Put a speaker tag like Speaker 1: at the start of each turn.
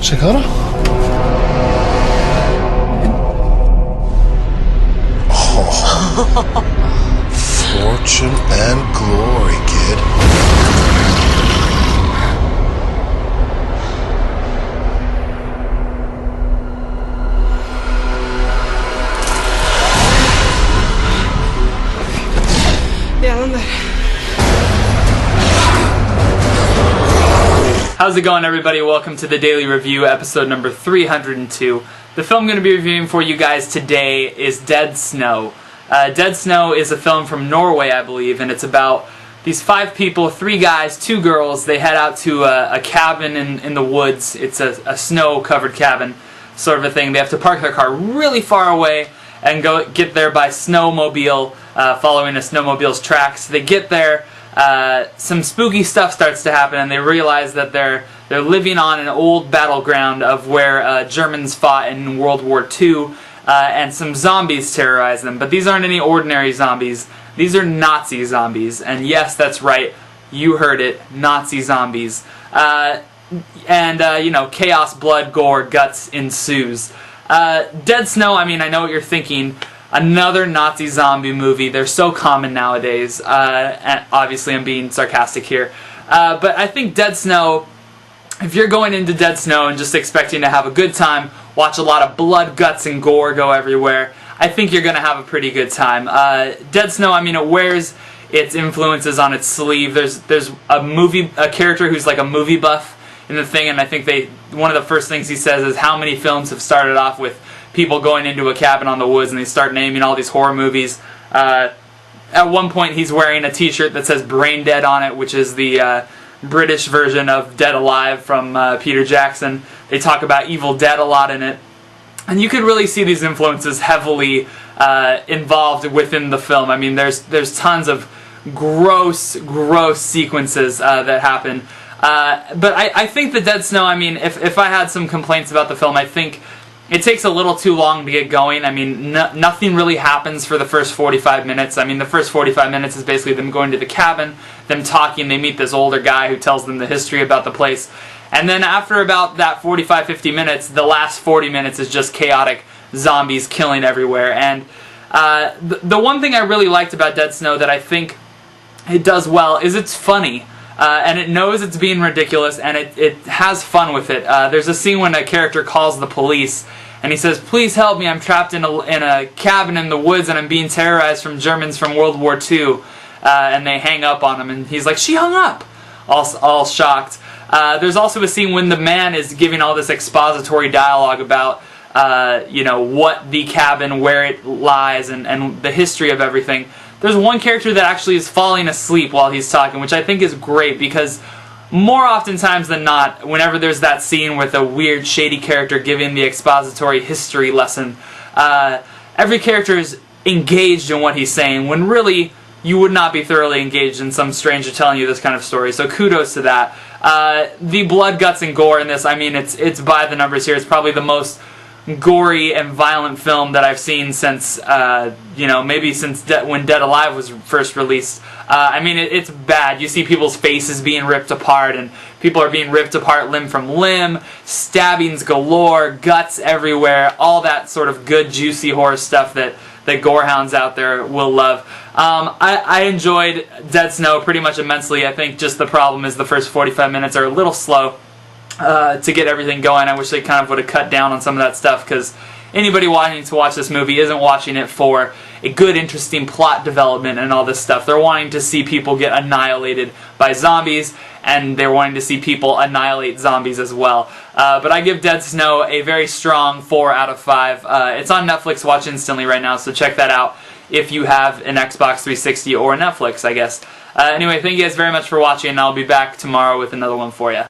Speaker 1: Shakara? Oh. Fortune and glory, kid.
Speaker 2: How's it going, everybody? Welcome to the Daily Review, episode number 302. The film I'm going to be reviewing for you guys today is Dead Snow. Dead Snow is a film from Norway, I believe, and it's about these 5 people, 3 guys, 2 girls. They head out to a cabin in the woods. It's a snow-covered cabin, sort of a thing. They have to park their car really far away and get there by snowmobile, following a snowmobile's tracks. They get there. Some spooky stuff starts to happen, and they realize that they're living on an old battleground of where Germans fought in World War II, and some zombies terrorize them. But these aren't any ordinary zombies. These are Nazi zombies, and yes, that's right, you heard it, Nazi zombies. You know, chaos, blood, gore, guts ensues. Dead Snow, I mean, I know what you're thinking. Another Nazi zombie movie. They're so common nowadays. And obviously, I'm being sarcastic here. But I think Dead Snow, if you're going into Dead Snow and just expecting to have a good time, watch a lot of blood, guts, and gore go everywhere, I think you're going to have a pretty good time. Dead Snow, I mean, it wears its influences on its sleeve. There's a character who's like a movie buff in the thing, and I think one of the first things he says is how many films have started off with people going into a cabin on the woods, and they start naming all these horror movies. At one point, he's wearing a t-shirt that says Brain Dead on it, which is the British version of Dead Alive from Peter Jackson. They talk about Evil Dead a lot in it. And you could really see these influences heavily involved within the film. I mean, there's tons of gross sequences that happen. But I think the Dead Snow, I mean, if I had some complaints about the film, I think it takes a little too long to get going. I mean, nothing really happens for the first 45 minutes. I mean, the first 45 minutes is basically them going to the cabin, them talking, they meet this older guy who tells them the history about the place. And then after about that 45-50 minutes, the last 40 minutes is just chaotic zombies killing everywhere. And the one thing I really liked about Dead Snow that I think it does well is it's funny. And it knows it's being ridiculous, and it has fun with it. There's a scene when a character calls the police, and he says, "Please help me, I'm trapped in a cabin in the woods, and I'm being terrorized from Germans from World War II. And they hang up on him, and he's like, "She hung up!" All shocked. There's also a scene when the man is giving all this expository dialogue about you know, what the cabin, where it lies, and the history of everything. There's one character that actually is falling asleep while he's talking, which I think is great, because more oftentimes than not, whenever there's that scene with a weird, shady character giving the expository history lesson, every character is engaged in what he's saying, when really you would not be thoroughly engaged in some stranger telling you this kind of story, so kudos to that. The blood, guts, and gore in this, I mean, it's by the numbers here. It's probably the most gory and violent film that I've seen since, you know, maybe since when Dead Alive was first released. I mean, it's bad. You see people's faces being ripped apart, and people are being ripped apart limb from limb, stabbings galore, guts everywhere, all that sort of good, juicy horror stuff that gorehounds out there will love. I enjoyed Dead Snow pretty much immensely. I think just the problem is the first 45 minutes are a little slow to get everything going. I wish they kind of would have cut down on some of that stuff, because anybody wanting to watch this movie isn't watching it for a good, interesting plot development and all this stuff. They're wanting to see people get annihilated by zombies, and they're wanting to see people annihilate zombies as well. But I give Dead Snow a very strong 4 out of 5. It's on Netflix, watch instantly right now, so check that out if you have an Xbox 360 or Netflix, I guess. Anyway, thank you guys very much for watching, and I'll be back tomorrow with another one for you.